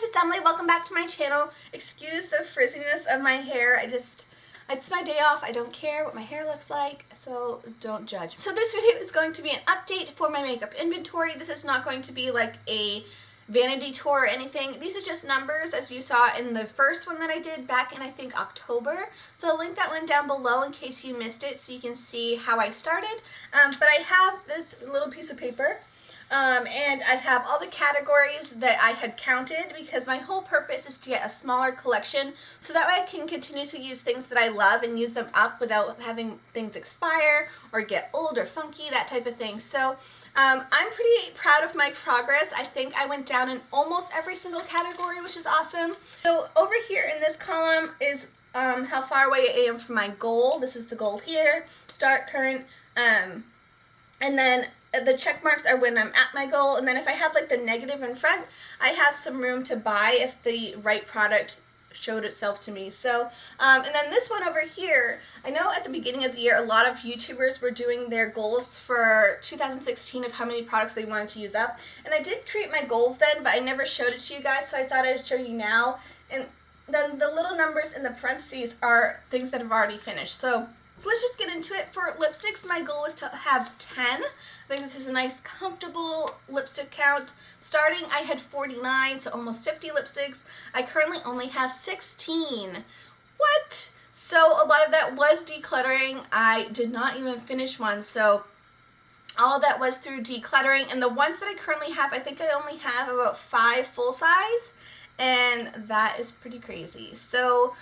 guys, it's Emily. Welcome back to my channel. Excuse the frizziness of my hair. It's my day off. I don't care what my hair looks like, so don't judge. So this video is going to be an update for my makeup inventory. This is not going to be like a vanity tour or anything. These are just numbers as you saw in the first one that I did back in I think October. So I'll link that one down below in case you missed it so you can see how I started. But I have this little piece of paper. And I have all the categories that I had counted because my whole purpose is to get a smaller collection so that way I can continue to use things that I love and use them up without having things expire or get old or funky, that type of thing. So I'm pretty proud of my progress. I think I went down in almost every single category, which is awesome. So over here in this column is how far away I am from my goal. This is the goal here, start, current, and then the check marks are when I'm at my goal, and then if I have like the negative in front, I have some room to buy if the right product showed itself to me. So, and then this one over here, I know at the beginning of the year a lot of YouTubers were doing their goals for 2016 of how many products they wanted to use up, and I did create my goals then, but I never showed it to you guys, so I thought I'd show you now. And then the little numbers in the parentheses are things that have already finished. So let's just get into it. For lipsticks, my goal was to have 10. I think this is a nice, comfortable lipstick count. Starting, I had 49, so almost 50 lipsticks. I currently only have 16. What? So a lot of that was decluttering. I did not even finish one, so all that was through decluttering. And the ones that I currently have, I think I only have about 5 full size, and that is pretty crazy. So,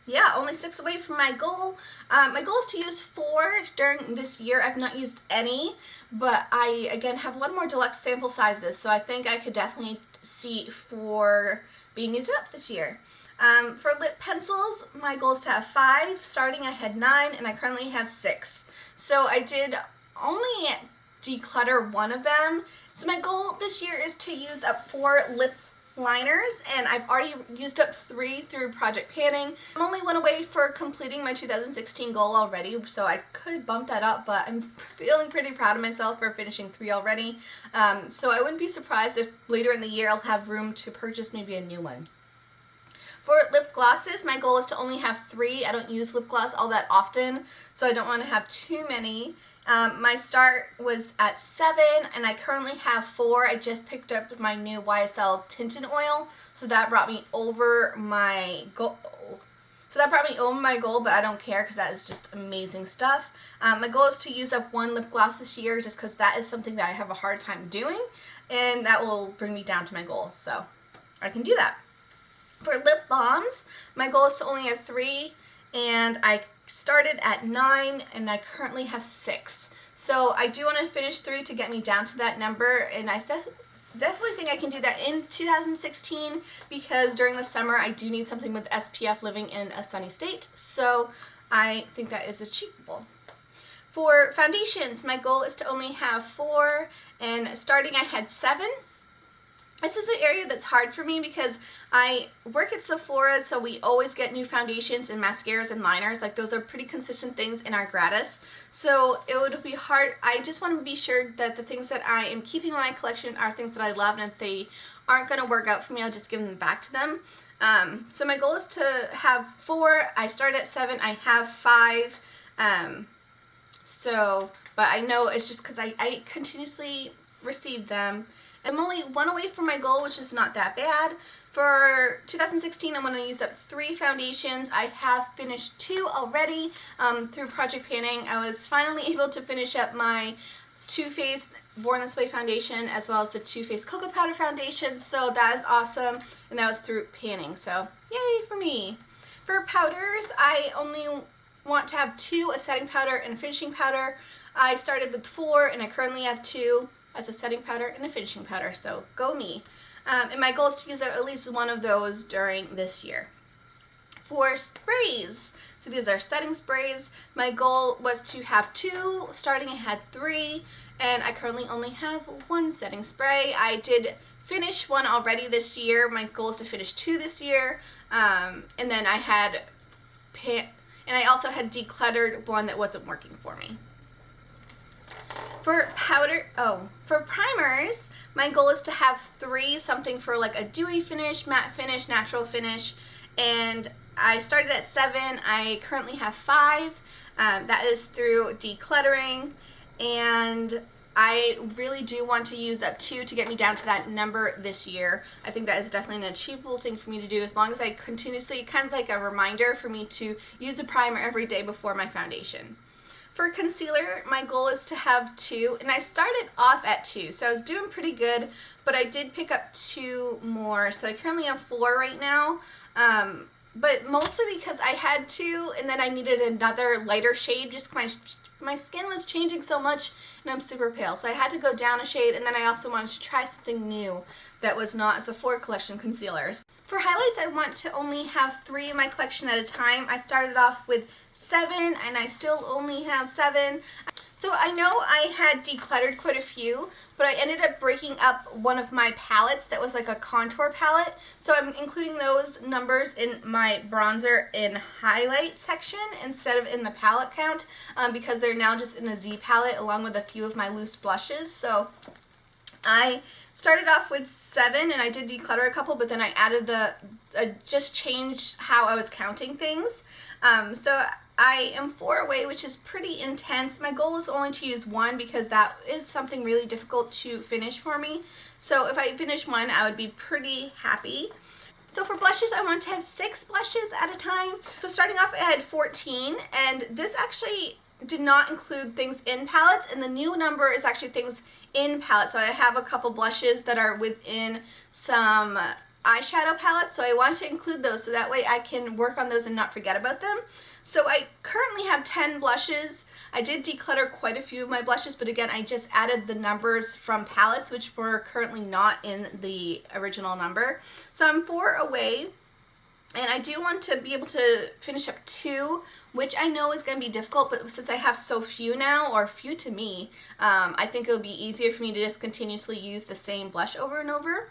yeah, only 6 away from my goal. My goal is to use 4 during this year. I've not used any, but I, again, have a lot more deluxe sample sizes, so I think I could definitely see 4 being used up this year. For lip pencils, my goal is to have 5. Starting, I had 9, and I currently have 6. So I did only declutter 1 of them. So my goal this year is to use up 4 lip liners, and I've already used up 3 through Project Panning. I'm only 1 away for completing my 2016 goal already, so I could bump that up, but I'm feeling pretty proud of myself for finishing 3 already. So I wouldn't be surprised if later in the year I'll have room to purchase maybe a new one. For lip glosses, my goal is to only have 3. I don't use lip gloss all that often, so I don't want to have too many. My start was at 7, and I currently have 4. I just picked up my new YSL tinted oil, so that brought me over my goal. But I don't care because that is just amazing stuff. My goal is to use up 1 lip gloss this year just because that is something that I have a hard time doing, and that will bring me down to my goal, so I can do that. For lip balms, my goal is to only have 3, and I started at 9, and I currently have 6. So I do want to finish 3 to get me down to that number, and I definitely think I can do that in 2016 because during the summer I do need something with SPF living in a sunny state, so I think that is achievable. For foundations, my goal is to only have 4, and starting I had 7. This is an area that's hard for me because I work at Sephora, so we always get new foundations and mascaras and liners. Like, those are pretty consistent things in our gratis. So it would be hard. I just want to be sure that the things that I am keeping in my collection are things that I love, and if they aren't going to work out for me, I'll just give them back to them. So my goal is to have 4. I started at 7. I have 5. But I know it's just because I continuously receive them. I'm only 1 away from my goal, which is not that bad. For 2016, I'm going to use up 3 foundations. I have finished 2 already through Project Panning. I was finally able to finish up my Too Faced Born This Way foundation as well as the Too Faced Cocoa Powder foundation, so that is awesome, and that was through panning, so yay for me. For powders, I only want to have 2, a setting powder and a finishing powder. I started with 4, and I currently have 2. As a setting powder and a finishing powder, so go me. And my goal is to use at least 1 of those during this year. For sprays, so these are setting sprays, my goal was to have 2, starting I had 3, and I currently only have 1 setting spray. I did finish 1 already this year. My goal is to finish 2 this year, and then I also had decluttered 1 that wasn't working for me. For primers, my goal is to have 3, something for like a dewy finish, matte finish, natural finish, and I started at 7. I currently have 5. That is through decluttering, and I really do want to use up 2 to get me down to that number this year. I think that is definitely an achievable thing for me to do, as long as I continuously, kind of like a reminder for me to use a primer every day before my foundation. For concealer, my goal is to have 2, and I started off at 2, so I was doing pretty good, but I did pick up 2 more, so I currently have 4 right now, but mostly because I had 2, and then I needed another lighter shade, just my skin was changing so much, and I'm super pale, so I had to go down a shade, and then I also wanted to try something new that was not a Sephora collection concealers. For highlights, I want to only have 3 in my collection at a time. I started off with 7, and I still only have 7. So I know I had decluttered quite a few, but I ended up breaking up one of my palettes that was like a contour palette. So I'm including those numbers in my bronzer and highlight section instead of in the palette count, because they're now just in a Z palette along with a few of my loose blushes. So I started off with 7, and I did declutter a couple, but then I added I just changed how I was counting things. So I am 4 away, which is pretty intense. My goal is only to use 1 because that is something really difficult to finish for me. So if I finish 1, I would be pretty happy. So for blushes, I want to have 6 blushes at a time. So starting off, I had 14, and this actually did not include things in palettes, and the new number is actually things in palettes. So I have a couple blushes that are within some eyeshadow palettes, so I want to include those so that way I can work on those and not forget about them. So I currently have 10 blushes. I did declutter quite a few of my blushes, but again, I just added the numbers from palettes, which were currently not in the original number. So I'm 4 away. And I do want to be able to finish up 2, which I know is going to be difficult, but since I have so few now, or few to me, I think it would be easier for me to just continuously use the same blush over and over.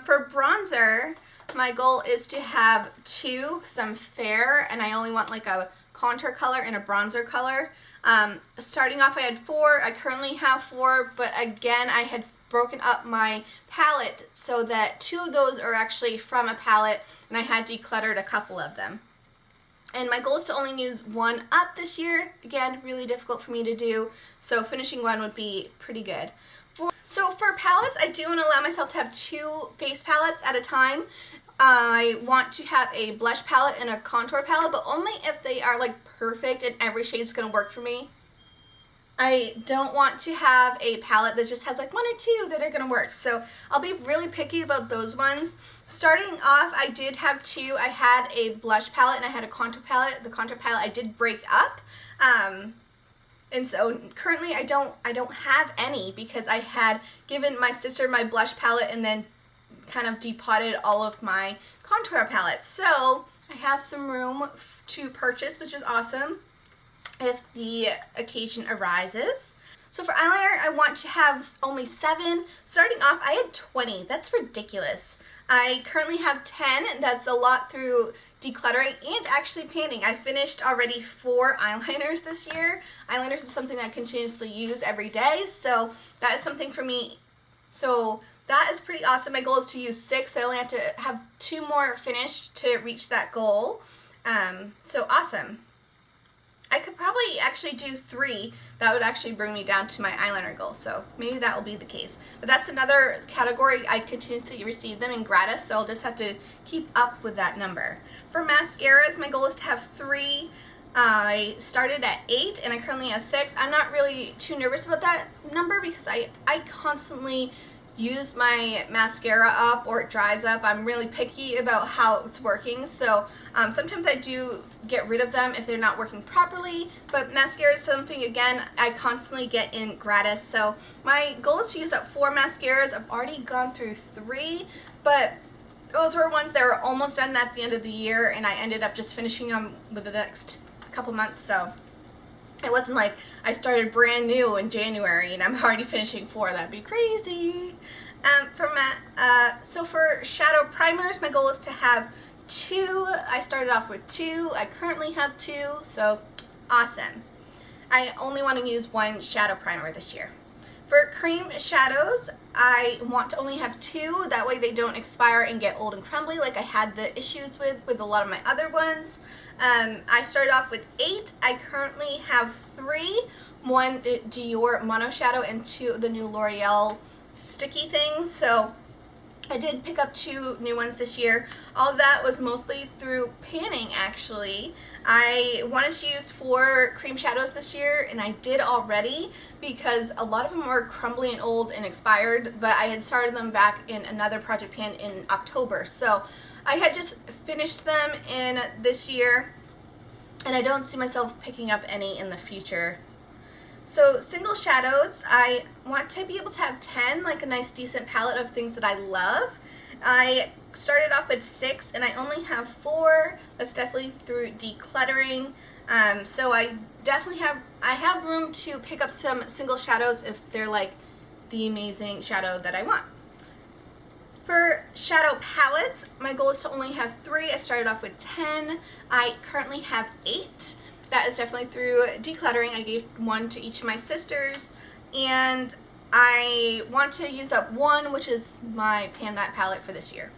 For bronzer, my goal is to have 2, because I'm fair, and I only want like a contour color and a bronzer color. Starting off, I had 4. I currently have 4, but again, I had broken up my palette so that 2 of those are actually from a palette, and I had decluttered a couple of them. And my goal is to only use 1 up this year. Again, really difficult for me to do, so finishing 1 would be pretty good. So for palettes, I do want to allow myself to have 2 face palettes at a time. I want to have a blush palette and a contour palette, but only if they are like perfect and every shade is going to work for me. I don't want to have a palette that just has like 1 or 2 that are going to work, so I'll be really picky about those ones. Starting off, I did have 2. I had a blush palette and I had a contour palette. The contour palette I did break up. And so currently I don't have any because I had given my sister my blush palette and then kind of depotted all of my contour palettes. So I have some room to purchase, which is awesome if the occasion arises. So for eyeliner, I want to have only 7. Starting off, I had 20. That's ridiculous. I currently have 10. That's a lot through decluttering and actually painting. I finished already 4 eyeliners this year. Eyeliners is something I continuously use every day, so that is something for me. So that is pretty awesome. My goal is to use 6, so I only have to have 2 more finished to reach that goal. So awesome. I could probably actually do 3. That would actually bring me down to my eyeliner goal, so maybe that will be the case. But that's another category. I continuously receive them in gratis, so I'll just have to keep up with that number. For mascaras, my goal is to have 3. I started at 8 and I currently have 6. I'm not really too nervous about that number because I constantly use my mascara up or it dries up. I'm really picky about how it's working, so sometimes I do get rid of them if they're not working properly, but mascara is something, again, I constantly get in gratis. So my goal is to use up 4 mascaras. I've already gone through 3, but those were ones that were almost done at the end of the year, and I ended up just finishing them within the next couple months, so it wasn't like I started brand new in January and I'm already finishing 4. That'd be crazy. So for shadow primers, my goal is to have 2. I started off with 2. I currently have 2, so awesome. I only want to use one shadow primer this year. For cream shadows, I want to only have 2, that way they don't expire and get old and crumbly like I had the issues with a lot of my other ones. I started off with 8. I currently have 3, 1 Dior Mono Shadow and 2 of the new L'Oreal sticky things, so I did pick up 2 new ones this year. All of that was mostly through panning, actually. I wanted to use 4 cream shadows this year, and I did already because a lot of them were crumbly and old and expired, but I had started them back in another project pan in October. So I had just finished them in this year, and I don't see myself picking up any in the future. So single shadows, I want to be able to have 10, like a nice decent palette of things that I love. I started off with 6 and I only have 4. That's definitely through decluttering. So I have room to pick up some single shadows if they're like the amazing shadow that I want. For shadow palettes, my goal is to only have 3. I started off with 10. I currently have 8. That is definitely through decluttering. I gave 1 to each of my sisters, and I want to use up 1, which is my Pan That palette for this year.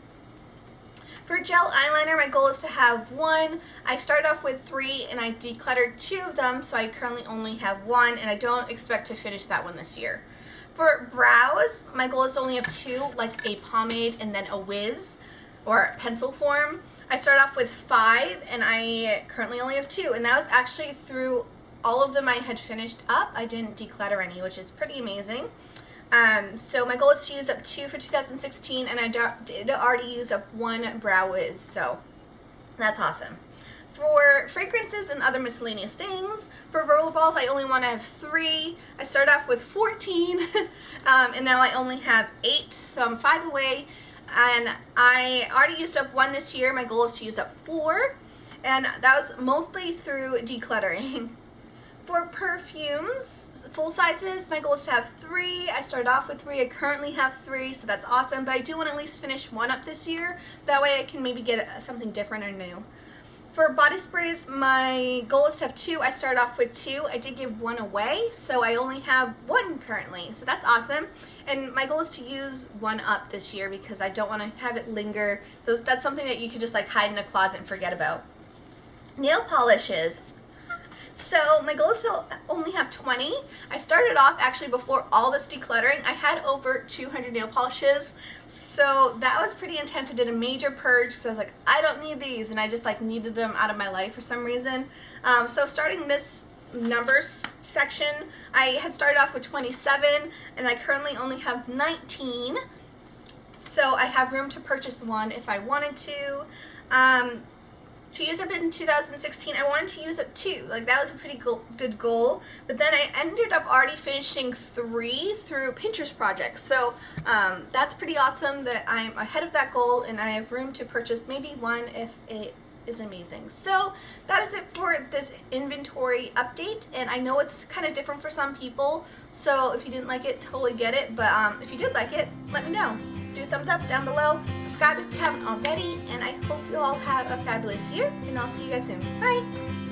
For gel eyeliner, my goal is to have 1. I started off with 3, and I decluttered 2 of them, so I currently only have 1, and I don't expect to finish that one this year. For brows, my goal is to only have 2, like a pomade and then a whiz, or pencil form. I started off with 5 and I currently only have 2, and that was actually through all of them I had finished up. I didn't declutter any, which is pretty amazing. So my goal is to use up 2 for 2016, and I did already use up 1 brow wiz, so that's awesome. For fragrances and other miscellaneous things, for rollerballs I only want to have 3. I started off with 14 and now I only have 8, so I'm 5 away. And I already used up 1 this year. My goal is to use up 4, and that was mostly through decluttering. For perfumes, full sizes, my goal is to have 3. I started off with 3. I currently have 3, so that's awesome, but I do want to at least finish 1 up this year. That way I can maybe get something different or new. For body sprays, my goal is to have 2. I started off with 2. I did give 1 away, so I only have 1 currently, so that's awesome. And my goal is to use 1 up this year because I don't want to have it linger. That's something that you could just like hide in a closet and forget about. Nail polishes. So my goal is to only have 20. I started off actually before all this decluttering. I had over 200 nail polishes, so that was pretty intense. I did a major purge because I was like, I don't need these, and I just like needed them out of my life for some reason. So starting this numbers section, I had started off with 27, and I currently only have 19. So I have room to purchase 1 if I wanted to. To use up in 2016, I wanted to use up 2. Like, that was a pretty good goal. But then I ended up already finishing 3 through Pinterest projects. So that's pretty awesome that I'm ahead of that goal, and I have room to purchase maybe 1 if it is amazing. So that is it for this inventory update, and I know it's kind of different for some people, so if you didn't like it, totally get it, but if you did like it, let me know. Do a thumbs up down below, subscribe if you haven't already, and I hope you all have a fabulous year, and I'll see you guys soon. Bye!